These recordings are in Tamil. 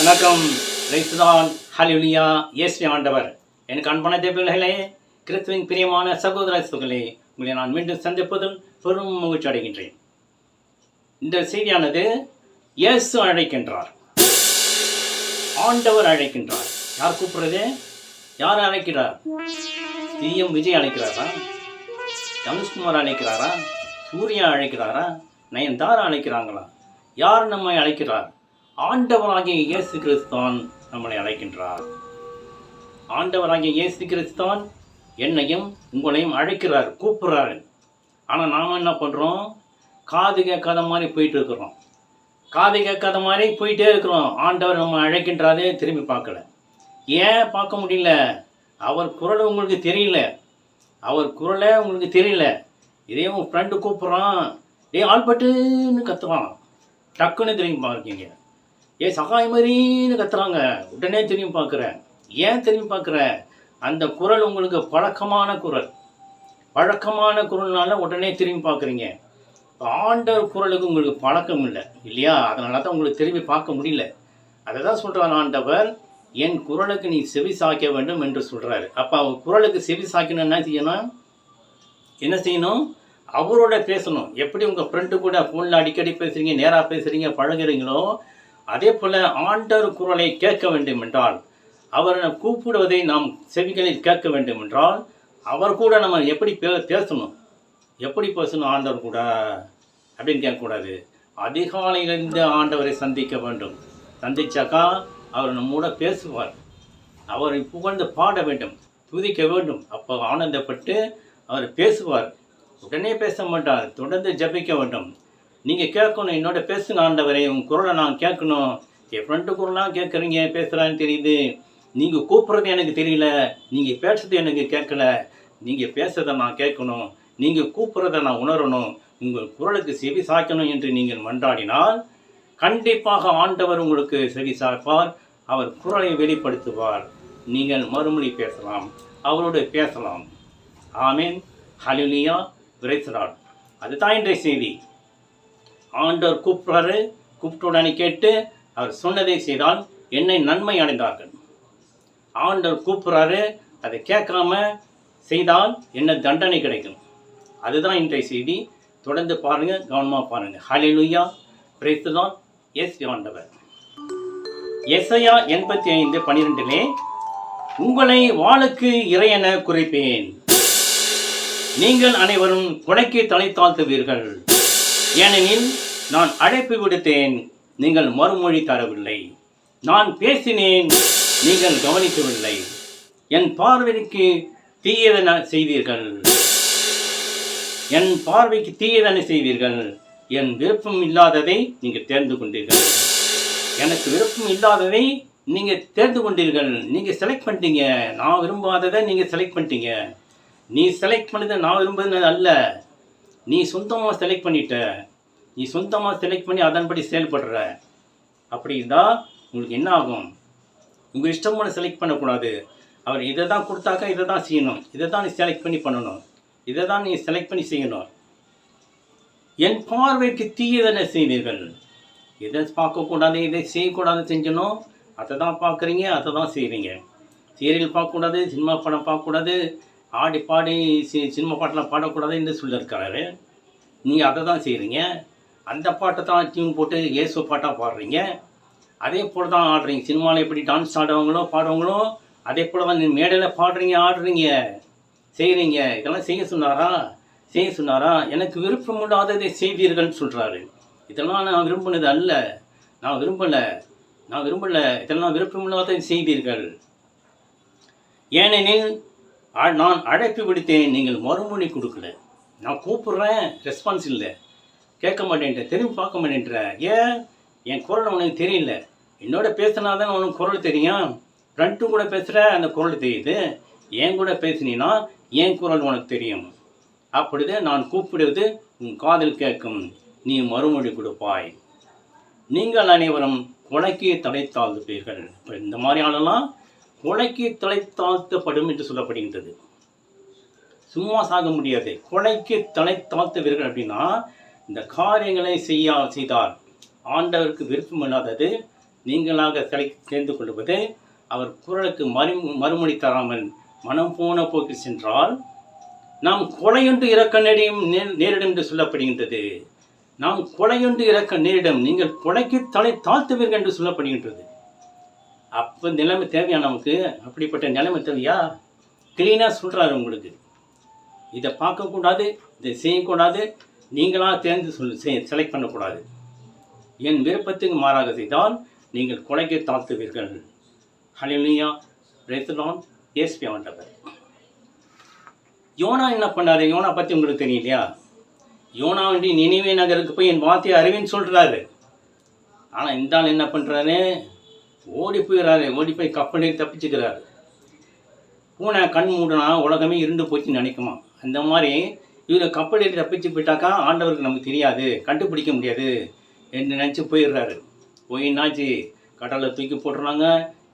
வணக்கம். ரைசுதான் ஹல்லேலூயா. இயேசு ஆண்டவர். எனக்கு அன்பான தேவர்களே, கிறிஸ்துவின் பிரியமான சகோதர சகோதரிகளே, உங்களை நான் மீண்டும் சந்திப்பதும் பெரும் மகிழ்ச்சி அடைகின்றேன். இந்த செய்தியானது இயேசு அழைக்கின்றார், ஆண்டவர் அழைக்கின்றார். யார் கூப்பிடுறது? யார் அழைக்கிறார்? சிஎம் விஜய் அழைக்கிறாரா? தனுஷ்குமார் அழைக்கிறாரா? சூர்யா அழைக்கிறாரா? நயன்தாரா அழைக்கிறாங்களா? யார் நம்மை அழைக்கிறார்? ஆண்டவராகிய இயேசு கிறிஸ்தான் நம்மளை அழைக்கின்றார். ஆண்டவராகிய இயேசு கிறிஸ்தான் என்னையும் உங்களையும் அழைக்கிறார், கூப்பிட்றாரு. ஆனால் நாம் என்ன பண்ணுறோம்? காது கேட்காத மாதிரி போயிட்டு இருக்கிறோம். காது கேட்காத மாதிரி போயிட்டே இருக்கிறோம். ஆண்டவர் நம்ம அழைக்கின்றாரு, திரும்பி பார்க்கல. ஏன் பார்க்க முடியல? அவர் குரல் உங்களுக்கு தெரியல. அவர் குரலை உங்களுக்கு தெரியல. இதே உங்கள் ஃப்ரெண்டு கூப்பிட்றான், ஆல்பட்டுன்னு கத்துவான், டக்குன்னு திரும்பி பார்க்கீங்க. சகாய் மாதிரின்னு கத்துறாங்க, உடனே திரும்பி பார்க்குறேன். ஏன் திரும்பி பார்க்குற? அந்த குரல் உங்களுக்கு பழக்கமான குரல். பழக்கமான குரல்னால உடனே திரும்பி பார்க்குறீங்க. ஆண்டவர் குரலுக்கு உங்களுக்கு பழக்கம் இல்லை இல்லையா? அதனால தான் உங்களுக்கு திரும்பி பார்க்க முடியல. அதை தான் சொல்கிறார் ஆண்டவர், என் குரலுக்கு நீ செவி சாய்க்க வேண்டும் என்று சொல்கிறாரு. அப்போ அவர் குரலுக்கு செவி சாய்க்கணும் என்ன செய்யணும்? அவரோட பேசணும். எப்படி உங்கள் ஃப்ரெண்டு கூட ஃபோனில் அடிக்கடி பேசுகிறீங்க, நேராக பேசுகிறீங்க, பழகுறீங்களோ, அதே போல் ஆண்டவர் குரலை கேட்க வேண்டும் என்றால், அவரை கூப்பிடுவதை நாம் செவிகளில் கேட்க வேண்டும் என்றால், அவர் கூட நம்ம எப்படி பேசணும்? எப்படி பேசணும் ஆண்டவர் கூட அப்படின்னு கேட்கக்கூடாது. அதிகாலையிலிருந்து ஆண்டவரை சந்திக்க வேண்டும். சந்திச்சாக்கா அவர் நம்மோட பேசுவார். அவரை புகழ்ந்து பாட வேண்டும், துதிக்க வேண்டும். அப்போ ஆனந்தப்பட்டு அவர் பேசுவார். உடனே பேச மாட்டார், தொடர்ந்து ஜபிக்க வேண்டும். நீங்கள் கேட்கணும், என்னோட பேசுங்க ஆண்டவரே, உங்கள் குரலை நான் கேட்கணும். என் ஃப்ரெண்டு குரலாக கேட்குறீங்க, பேசுகிறான்னு தெரியுது. நீங்கள் கூப்பிட்றது எனக்கு தெரியல, நீங்கள் பேசுறது எனக்கு கேட்கல. நீங்கள் பேசுறதை நான் கேட்கணும், நீங்கள் கூப்பிட்றதை நான் உணரணும், உங்கள் குரலுக்கு செவி சாய்க்கணும் என்று நீங்கள் மன்றாடினால் கண்டிப்பாக ஆண்டவர் உங்களுக்கு செவி சாய்ப்பார். அவர் குரலை வெளிப்படுத்துவார். நீங்கள் மறுமொழி பேசலாம், அவரோடு பேசலாம். ஆமீன். ஹல்லேலூயா. Praise the lord. அதுதான் இன்றைய செய்தி. ஆண்டவர் கூப்பிட்றாரு, கூப்பிட்ட உடனே கேட்டு அவர் சொன்னதை செய்தால் என்னை நன்மை அடைந்தார்கள். ஆண்டவர் கூப்பிட்றாரு, அதை கேட்காம செய்தால் என்ன தண்டனை கிடைக்கும். அதுதான் இன்றைய செய்தி. தொடர்ந்து பாருங்கள், கவனமாக பாருங்கள். ஹல்லேலூயா. Praise the lord. இயேசு ஆண்டவர். எசையா 85:12 உங்களை வாளுக்கு இறையென குறைப்பேன், நீங்கள் அனைவரும் கொலைக்கு தலை தாழ்த்துவீர்கள். ஏனெனில் நான் அழைப்பு விடுத்தேன், நீங்கள் மறுமொழி தரவில்லை. நான் பேசினேன், நீங்கள் கவனிக்கவில்லை. என் பார்வைக்கு தீயதென செய்தீர்கள். என் பார்வைக்கு தீயதென செய்தீர்கள். என் விருப்பம் இல்லாததை நீங்கள் தேர்ந்து கொண்டீர்கள். எனக்கு விருப்பம் இல்லாததை நீங்கள் தேர்ந்து கொண்டீர்கள். நீங்கள் செலக்ட் பண்ணிட்டீங்க. நான் விரும்பாததை நீங்கள் செலக்ட் பண்ணிட்டீங்க. நீ செலக்ட் பண்ணது நான் விரும்புறது அல்ல. நீ சொந்தமாக செலக்ட் பண்ணிட்ட. நீ சொந்தமாக செலக்ட் பண்ணி அதன்படி செயல்படுற. அப்படி இருந்தால் உங்களுக்கு என்ன ஆகும்? உங்கள் இஷ்டம் பண்ண செலக்ட் பண்ணக்கூடாது. அவர் இதை தான் கொடுத்தாக்கா இதை தான் செய்யணும், இதை தான் நீ செலக்ட் பண்ணி பண்ணணும், இதை தான் நீ செலக்ட் பண்ணி செய்யணும். என் பார்வைக்கு தீயதென செய்வீர்கள். எதை பார்க்கக்கூடாது, இதை செய்யக்கூடாது செஞ்சணும், அதை தான் பார்க்குறீங்க, அதை தான் செய்வீங்க. சீரியல் பார்க்கக்கூடாது, சினிமா படம் பார்க்கக்கூடாது, ஆடி பாடி சினிமா பாட்டெலாம் பாடக்கூடாது என்று சொல்லியிருக்கிறாரு. நீங்கள் அதை தான் செய்கிறீங்க. அந்த பாட்டை தான் டியூன் போட்டு இயேசு பாட்டாக பாடுறீங்க. அதே போல் தான் ஆடுறீங்க. சினிமாவில் எப்படி டான்ஸ் ஆடுவாங்களோ பாடுவாங்களோ அதே போல் தான் மேடையில் பாடுறீங்க, ஆடுறீங்க, செய்கிறீங்க. இதெல்லாம் செய்ய சொன்னாரா? எனக்கு விருப்பம் இல்லாததை செய்வீர்கள்னு சொல்கிறாரு. இதெல்லாம் நான் விரும்பினது அல்ல, நான் விரும்பலை. இதெல்லாம் விருப்பமில்லாததை செய்வீர்கள். ஏனெனில் நான் அழைப்பு விடுத்தேன், நீங்கள் மறுமொழி கொடுக்கல. நான் கூப்பிட்றேன், ரெஸ்பான்ஸ் இல்லை, கேட்க மாட்டேன்ற, திரும்பி பார்க்க மாட்டேன்ற. ஏன்? என் குரல் உனக்கு தெரியல. என்னோட பேசினா தான் உனக்கு குரல் தெரியும். ஃப்ரெண்டு கூட பேசுகிற, அந்த குரல் தெரியுது. என் கூட பேசினீன்னா என் குரல் உனக்கு தெரியும். அப்படிதான் நான் கூப்பிடுவது உன் காதில் கேட்கும், நீ மறுமொழி கொடுப்பாய். நீங்கள் அனைவரும் கொலைக்கு தலை தாழ்த்துப்பீர்கள். இப்போ இந்த மாதிரி ஆளெல்லாம் கொலைக்கு தலை தாழ்த்தப்படும் என்று சொல்லப்படுகின்றது. சும்மா சாக முடியாது. கொலைக்கு தலை தாழ்த்துவீர்கள் அப்படின்னா இந்த காரியங்களை செய்தால் ஆண்டவருக்கு விருப்பம் இல்லாதது நீங்களாக சேர்ந்து கொள்வது அவர் குரலுக்கு மறுமொழி தராமல் மனம் போன போக்கு சென்றால் நாம் கொலையொன்று இறக்க நேரிடும் என்று சொல்லப்படுகின்றது. நாம் கொலையொன்று இறக்க நேரிடும், நீங்கள் கொலைக்கு தலை தாழ்த்துவீர்கள் என்று சொல்லப்படுகின்றது. அப்போ நிலைமை தேவையா நமக்கு? அப்படிப்பட்ட நிலைமை தேவையா? கிளீனாக சொல்கிறாரு உங்களுக்கு. இதை பார்க்கக்கூடாது, இதை செய்யக்கூடாது, நீங்களாக தேர்ந்து செலக்ட் பண்ணக்கூடாது. என் விருப்பத்துக்கு மாறாக செய்தால் நீங்கள் கொலைக்கு தாழ்த்துவீர்கள். ஹல்லேலூயா, பிரைஸ் தி லார்ட், இயேசுவே ஆண்டவர். யோனா என்ன பண்ணாரு? யோனா பற்றி உங்களுக்கு தெரியலையா? யோனா வந்து நினிவே நகருக்கு போய் என் வார்த்தையை அறிவின்னு சொல்கிறாரு. ஆனால் இந்த ஆள் என்ன பண்ணுறாரு? ஓடி போய் கப்பலே தப்பிச்சுக்கிறாரு. பூனை கண் மூடனா உலகமே இருண்டு போச்சுன்னு நினைக்குமா? அந்த மாதிரி இவர் கப்பலில் தப்பிச்சு போயிட்டாக்கா ஆண்டவருக்கு நமக்கு தெரியாது, கண்டுபிடிக்க முடியாது என்று நினச்சி போயிடுறாரு. போயின்னாச்சு கடலை தூக்கி போட்டுறாங்க,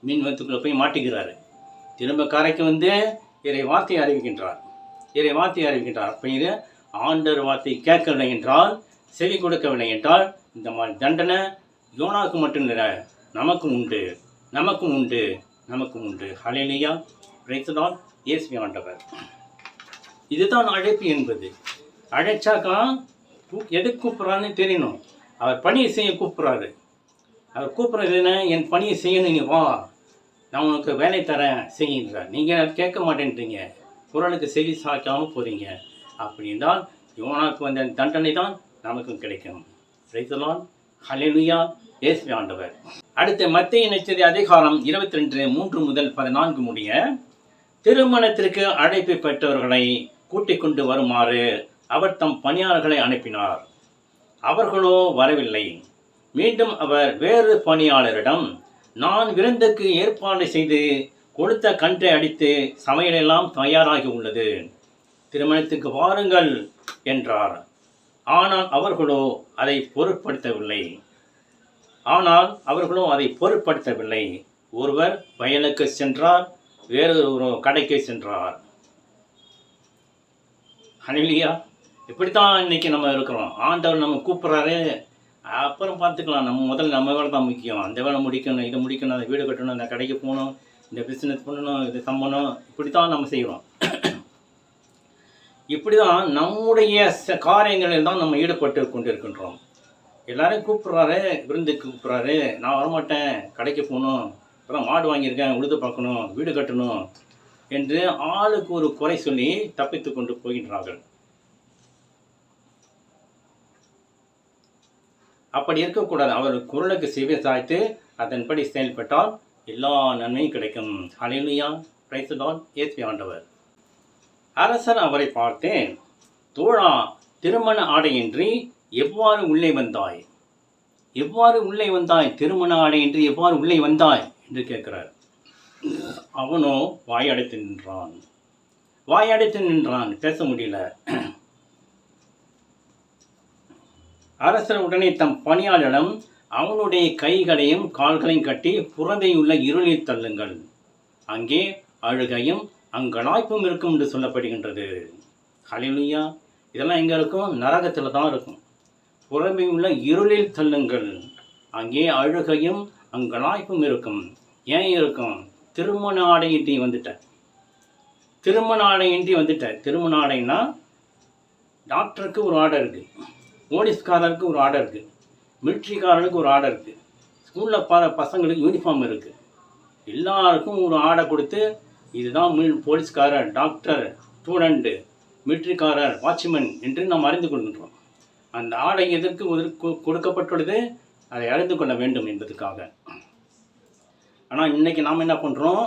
மீன் வத்துக்குள்ளே போய் மாட்டிக்கிறாரு. திரும்ப கரைக்கு வந்து இறை வார்த்தையை அறிவிக்கின்றார். அப்போ இது ஆண்டவர் வார்த்தை கேட்கவில்லை என்றால், செவி கொடுக்கவில்லை என்றால் இந்த மாதிரி தண்டனை யோனாவுக்கு மட்டும் இல்லை, நமக்கும் உண்டு. ஹல்லேலூயா, பிரைஸ் தி லார்ட், இயேசுவே ஆண்டவர். இதுதான் அழைப்பு என்பது. அழைச்சாக்கா எதுக்கு கூப்பிட்றான்னு தெரியணும். அவர் பணியை செய்ய கூப்பிட்றாரு. அவர் கூப்பிட்றது என்ன? என் பணியை செய்யணும், நீ வா, நான் உனக்கு வேலை தரேன் செய்கின்றார். நீங்கள் கேட்க மாட்டேன்றீங்க, குரலுக்கு செவி சாய்க்காமல் போகிறீங்க. அப்படி என்றால் யோனாவுக்கு வந்த தண்டனை தான் நமக்கும் கிடைக்கும். பிரைஸ் தி லார்ட், ஹல்லேலூயா, இயேசுவே ஆண்டவர். அடுத்து மத்தேயு நற்செய்தி அதிகாரம் 22:3-14 முடிய திருமணத்திற்கு அழைப்பு பெற்றவர்களை கூட்டிக் கொண்டு வருமாறு அவர் தம் பணியாளர்களை அனுப்பினார். அவர்களோ வரவில்லை. மீண்டும் அவர் வேறு பணியாளரிடம், நான் விருந்துக்கு ஏற்பாடு செய்து கொடுத்த கன்றை அடித்து சமையலெல்லாம் தயாராகி உள்ளது, திருமணத்துக்கு வாருங்கள் என்றார். ஆனால் அவர்களோ அதை பொருட்படுத்தவில்லை. ஒருவர் வயலுக்கு சென்றார், வேறொரு கடைக்கு சென்றார். ஹல்லேலூயா. இப்படித்தான் இன்னைக்கு நம்ம இருக்கிறோம். ஆண்டவர் நம்ம கூப்பிட்றாரு, அப்புறம் பார்த்துக்கலாம், முதல்ல நம்ம வேலை தான் முக்கியம். அந்த வேலை முடிக்கணும், இதை முடிக்கணும், அந்த வீடு கட்டணும், அந்த கடைக்கு போகணும், இந்த பிஸ்னஸ் பண்ணணும், இது சம்பளம், இப்படித்தான் நம்ம செய்கிறோம். இப்படி தான் நம்முடைய காரியங்களில் தான் நம்ம ஈடுபட்டு கொண்டிருக்கின்றோம். எல்லாரையும் கூப்பிட்றாரு, விருந்துக்கு கூப்பிட்றாரு, நான் வரமாட்டேன், கடைக்கு போகணும், அப்புறம் மாடு வாங்கியிருக்கேன், உழுது பார்க்கணும், வீடு கட்டணும் என்று ஆளுக்கு ஒரு குறை சொல்லி தப்பித்து கொண்டு போகின்றார்கள். அப்படி இருக்கக்கூடாது. அவர் குரலுக்கு செவி சாய்த்து அதன்படி செயல்பட்டால் எல்லா நன்மையும் கிடைக்கும். ஹல்லேலூயா, பிரைஸ் தி லார்ட், இயேசுவே ஆண்டவர். அரசர் அவரை பார்த்து, தோழா, திருமண ஆடையின்றி எவ்வாறு உள்ளே வந்தாய்? திருமண ஆடையின்றி எவ்வாறு உள்ளே வந்தாய் என்று கேட்கிறார். அவனோ வாயடைத்து நின்றான், பேச முடியல. அரசர் உடனே தம் பணியாளரிடம், அவனுடைய கைகளையும் கால்களையும் கட்டி புறம்பேயுள்ள இருளில் தள்ளுங்கள், அங்கே அழுகையும் அங்கலாய்ப்பும் இருக்கும் என்று சொல்லப்படுகின்றது. ஹல்லேலூயா. இதெல்லாம் எங்கே இருக்கும்? நரகத்தில் தான் இருக்கும். புறம்பே உள்ள இருளில் தள்ளுங்கள், அங்கே அழுகையும் அங்கலாய்ப்பும் இருக்கும். ஏன் இருக்கும்? திருமண ஆடையின்றி வந்துட்ட. திருமண ஆடைன்னா டாக்டருக்கு ஒரு ஆடை இருக்குது, போலீஸ்காரருக்கு ஒரு ஆடை இருக்குது, மிலிட்ரிக்காரனுக்கு ஒரு ஆடை இருக்குது, ஸ்கூலில் பசங்களுக்கு யூனிஃபார்ம் இருக்குது. எல்லாருக்கும் ஒரு ஆடை கொடுத்து, இதுதான் போலீஸ்காரர், டாக்டர், ஸ்டூடெண்ட்டு, மிலிட்ரிக்காரர், வாட்ச்மேன் என்று நாம் அறிந்து கொள்கின்றோம். அந்த ஆடை எதற்கு கொடுக்கப்பட்டுள்ளது? அதை அறிந்து கொள்ள வேண்டும் என்பதற்காக. ஆனால் இன்றைக்கி நாம் என்ன பண்ணுறோம்?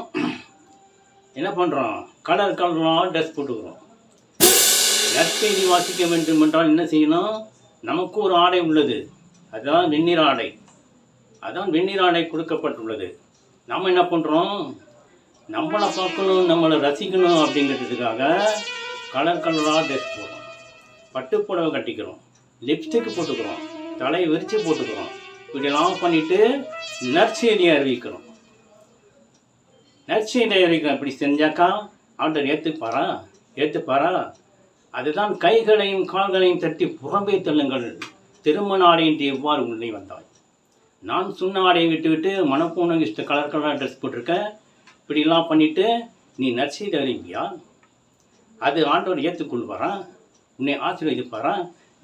கலராக ட்ரெஸ் போட்டுக்கிறோம். நற்செய்தி வாசிக்க வேண்டும் என்றால் என்ன செய்யணும்? நமக்கு ஒரு ஆடை உள்ளது, அதுதான் வெந்நீர் ஆடை கொடுக்கப்பட்டுள்ளது. நாம் என்ன பண்ணுறோம்? நம்மளை பார்க்கணும், நம்மளை ரசிக்கணும் அப்படிங்கிறதுக்காக கலராக ட்ரெஸ் போடுறோம், பட்டுப்புடவை கட்டிக்கிறோம், லிப்ஸ்டிக் போட்டுக்கிறோம், தலையை விரித்து போட்டுக்கிறோம். இப்படியெல்லாம் பண்ணிவிட்டு நற்செய்தியை அறிவிக்கிறோம். இப்படி செஞ்சாக்கா ஆண்டவர் ஏற்றுப்பாரா? அதுதான் கைகளையும் கால்களையும் தட்டி புறம்பே தள்ளுங்கள், திருமண ஆடையின்றி எவ்வாறு உள்ளே வந்தாய்? நான் சொன்ன ஆடையை விட்டு மனப்பூன இஷ்ட கலர் கலராக ட்ரெஸ் போட்டிருக்க, இப்படிலாம் பண்ணிவிட்டு நீ நற்செய்தி அறிவியா? அது ஆண்டவர் ஏற்றுக்கொள்வாரா? உன்னை ஆசீர்வதிப்பாரா?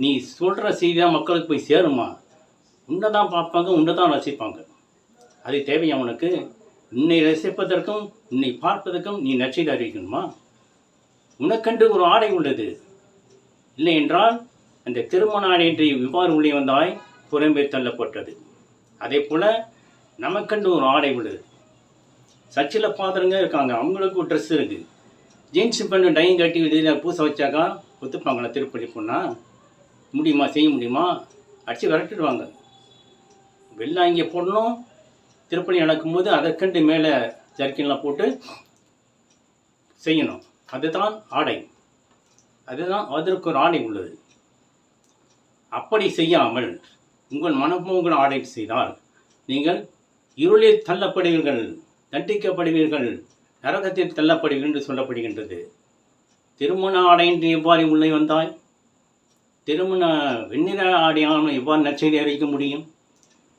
நீ சொல்கிற செய்தியாக மக்களுக்கு போய் சேருமா? உன்னை தான் பார்ப்பாங்க, உன்னை தான் ரசிப்பாங்க. அது தேவையா உனக்கு? உன்னை ரசிப்பதற்கும் உன்னை பார்ப்பதற்கும் நீ நற்செய்தி அறிவிக்கணுமா? உனக்கென்று ஒரு ஆடை உள்ளது. இல்லை என்றால் அந்த திருமண ஆடை என்று இவ்வாறு உள்ளே வந்தாய் புறம்பே தள்ளப்பட்டது. அதே போல் நமக்கென்று ஒரு ஆடை உள்ளது. சர்ச்சில் பாத்திரங்க இருக்காங்க, அவங்களுக்கு ஒரு ட்ரெஸ் இருக்குது. ஜீன்ஸு பண்ணு டையும் கட்டி இதில் பூசை வச்சாக்கா ஒத்துப்பாங்களா? திருப்பதி போனால் முடியுமா? செய்ய முடியுமா? அடித்து விரட்டிடுவாங்க. வெள்ளம் இங்கே போடணும், திருப்பணி நடக்கும்போது அதற்கண்டு மேலே ஜர்க்கின்லாம் போட்டு செய்யணும். அதுதான் ஆடை, அதுதான் அதற்கு ஒரு ஆடை உள்ளது. அப்படி செய்யாமல் உங்கள் மனப்போங்கள் ஆடை செய்தால் நீங்கள் இருளில் தள்ளப்படுவீர்கள், தண்டிக்கப்படுவீர்கள், நரகத்தில் தள்ளப்படுவீர்கள் என்று சொல்லப்படுகின்றது. திருமண ஆடை என்று எவ்வாறு உள்ளே வந்தாய்? திருமண வெண்ணிற ஆடையாமல் எவ்வாறு நற்செய்தி அறிவிக்க முடியும்?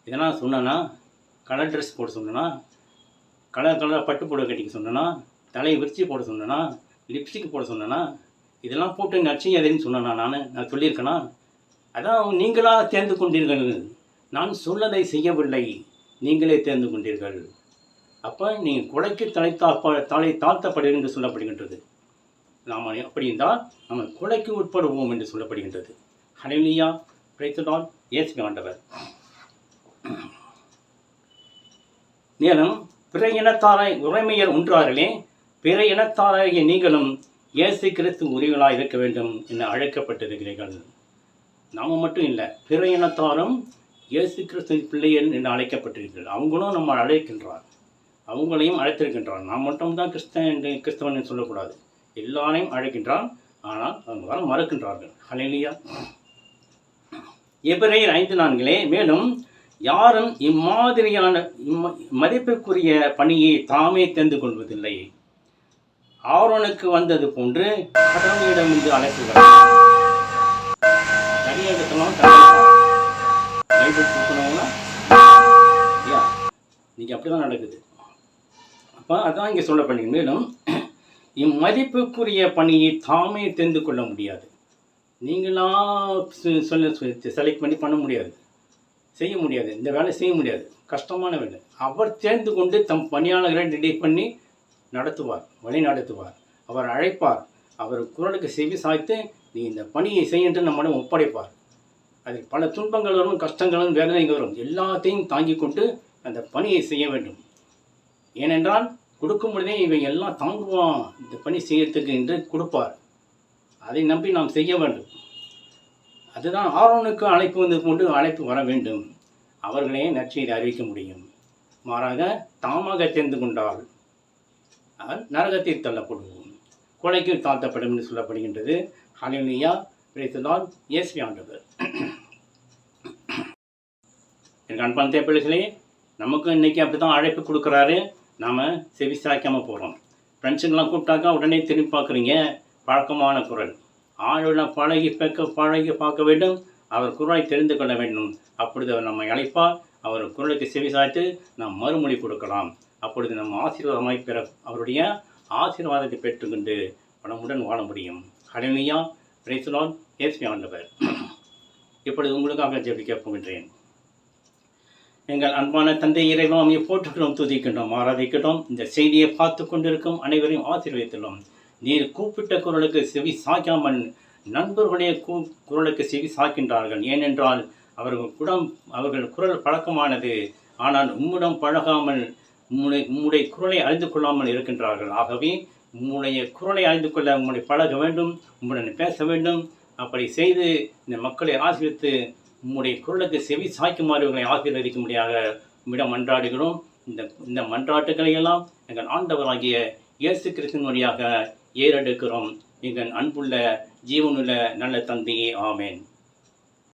இதெல்லாம் சொன்னா, கலர் ட்ரெஸ் போட சொன்னா, கலர் கலராக பட்டு போட கட்டிக்க சொன்னா, தலையை விரிச்சி போட சொன்னா, லிப்ஸ்டிக் போட சொன்னா, இதெல்லாம் போட்டு நற்செய்தி அறின்னு சொன்னா நான் சொல்லியிருக்கேனா? அதான் நீங்களாக தேர்ந்து கொண்டீர்கள். நான் சொன்னதை செய்யவில்லை, நீங்களே தேர்ந்து கொண்டீர்கள். அப்போ நீங்கள் கொலைக்கு தலை தாழ்த்தப்படுகிறது என்று சொல்லப்படுகின்றது. நாம் அப்படி இருந்தால் நம்ம கொலைக்கு உட்படுவோம் என்று சொல்லப்படுகின்றது. ஹல்லேலூயா, பிரைஸ் தி லார்ட், இயேசு ஆண்டவர். மேலும் பிற இனத்தாராய் உரிமையர் ஒன்றார்களே, பிற இனத்தாராகிய நீங்களும் இயேசு கிறிஸ்து உரிமைகளாக இருக்க வேண்டும் என அழைக்கப்பட்டிருக்கிறீர்கள். நாம் மட்டும் இல்லை, பிற இனத்தாரும் இயேசு கிறிஸ்து பிள்ளைகள் என்று அழைக்கப்பட்டிருக்கிறார்கள். அவங்களும் நம்ம அழைக்கின்றார், அவங்களையும் அழைத்திருக்கின்றார். நாம் மட்டும்தான் கிறிஸ்தவன் என்று சொல்லக்கூடாது, எல்லாரையும் அழைக்கின்றார். ஆனால் அவங்க வர மறுக்கின்றார்கள். ஹல்லேலூயா. எபிரேயர் 5:4 மேலும் யாரும் இம்மாதிரியான மதிப்புக்குரிய பணியை தாமே தெரிந்து கொள்வதில்லை. ஆரோனுக்கு வந்தது போன்று கடவுளிடம் வந்து அழைப்புகள் தனியெடுக்கலாம். பைபிள் கொடுக்கணும்னா இன்னைக்கு அப்படி தான் நடக்குது. அப்போ அதான் இங்கே சொல்லப்படுங்க. மேலும் இம்மதிப்புக்குரிய பணியை தாமே தெரிந்து கொள்ள முடியாது. நீங்களாம் செலக்ட் பண்ண முடியாது, செய்ய முடியாது. இந்த வேலை செய்ய முடியாது, கஷ்டமான வேலை. அவர் தேர்ந்து கொண்டு தம் பணியாளர்களை ரெடி பண்ணி நடத்துவார், வழி நடத்துவார். அவர் அழைப்பார், அவர் குரலுக்கு செவி சாய்த்து நீ இந்த பணியை செய்ய நம்மிடம் ஒப்படைப்பார். அதில் பல துன்பங்கள் வரும், கஷ்டங்களும் வேதனைகள் வரும். எல்லாத்தையும் தாங்கி கொண்டு அந்த பணியை செய்ய வேண்டும். ஏனென்றால் கொடுக்கும் பொழுதே இவன் எல்லாம் தாங்குவான் இந்த பணி செய்யறதுக்கு என்று கொடுப்பார். அதை நம்பி நாம் செய்ய வேண்டும். அதுதான் ஆரோனுக்கு அழைப்பு வந்து கொண்டு அழைப்பு வர வேண்டும். அவர்களே நற்செய்தி அறிவிக்க முடியும். மாறாக தாமாக தெரிந்து கொண்டால் நரகத்தில் தள்ளப்படுவோம், கொலைக்கு தாழ்த்தப்படும் என்று சொல்லப்படுகின்றது. ஹல்லேலூயா, பிரைஸ் தி லார்ட், இயேசு ஆண்டவர். எனக்கு அன்பான பிள்ளைகளே, நமக்கும் இன்றைக்கி அப்படி தான் அழைப்பு கொடுக்குறாரு. நாம் செவி சாய்க்காமல் போகிறோம். ஃப்ரெண்ட்ஸுங்கெல்லாம் கூப்பிட்டாக்கா உடனே திரும்பி பார்க்குறீங்க. பழக்கமான குரல், ஆளுடன் பழகி பார்க்க வேண்டும். அவர் குரலை தெரிந்து கொள்ள வேண்டும். அப்பொழுது அவர் நம்மை அழைப்பார். அவர் குரலுக்கு செவி சாய்த்து நாம் மறுமொழி கொடுக்கலாம். அப்பொழுது நம்ம ஆசீர்வாதமாய் பெற அவருடைய ஆசீர்வாதத்தை பெற்றுக்கொண்டு வளமுடன் வாழ முடியும். ஹல்லேலூயா, பிரைஸ் தி லார்ட், இயேசு ஆண்டவர். இப்பொழுது உங்களுக்காக ஜெபிக்க போகின்றேன். எங்கள் அன்பான தந்தை இறைவா, போற்றுகிறோம், துதிக்கின்றோம், ஆராதிக்கின்றோம். இந்த செய்தியை பார்த்து கொண்டிருக்கும் அனைவரையும் ஆசீர்வதித்துள்ளோம். நீர் கூப்பிட்ட குரலுக்கு செவி சாய்க்காமல் நண்பர்களுடைய குரலுக்கு செவி சாய்க்கின்றார்கள். ஏனென்றால் அவர்கள் குரல் பழக்கமானது. ஆனால் உம்மிடம் பழகாமல் உம்முடைய குரலை அறிந்து கொள்ளாமல் இருக்கின்றார்கள். ஆகவே உம்முடைய குரலை அறிந்து கொள்ள உம்முடைய பழக வேண்டும், உம்முடன் பேச வேண்டும். அப்படி செய்து இந்த மக்களை ஆசீர்வித்து உம்முடைய குரலுக்கு செவி சாய்க்குமாறு இவர்களை ஆசீர்வதிக்க முடியாத உம்மிடம் மன்றாடுகிறோம். இந்த மன்றாட்டுகளை எல்லாம் எங்கள் ஆண்டவராகிய இயேசு கிறிஸ்துவின் வழியாக ஏறெடுக்கிறோம். எங்கள் அன்புள்ள ஜீவனுள்ள நல்ல தந்தையே, ஆமேன்.